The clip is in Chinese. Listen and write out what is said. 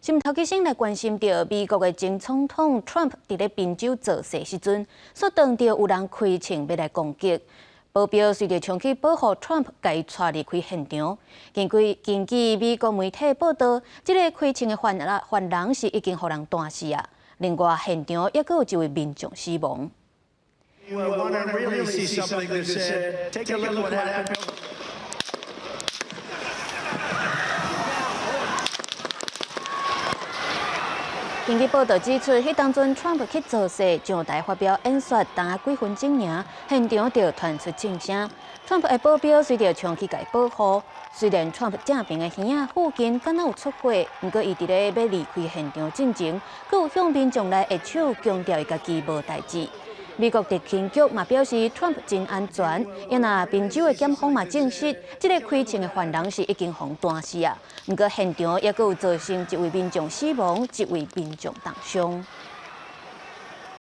新头起先来关心到美国的前总统 Trump 伫咧宾州造势时阵，所当到有人开枪要来攻击。保镖随着枪去保护 Trump， 甲伊带离开现场。根据美国媒体报道，这个开枪的犯人是已经互人弹死啊。另外，现场也阁有一位民众死亡。根据报道指出，迄当阵 Trump 去造势，上台发表演说，当啊几分钟尔，现场就传出枪声。Trump 的保镖随着枪去甲伊保护。虽然 Trump 正边的耳仔附近敢若有出血，不过伊伫咧要离开现场进前，阁有向民众来握手，强调伊家己无代志。美国特勤局嘛表示 ，Trump 真安全。也那宾州的检方嘛证实，这个开枪的犯人是已经互弹死啊。不过现场也阁有造成一位民众死亡，一位民众重伤。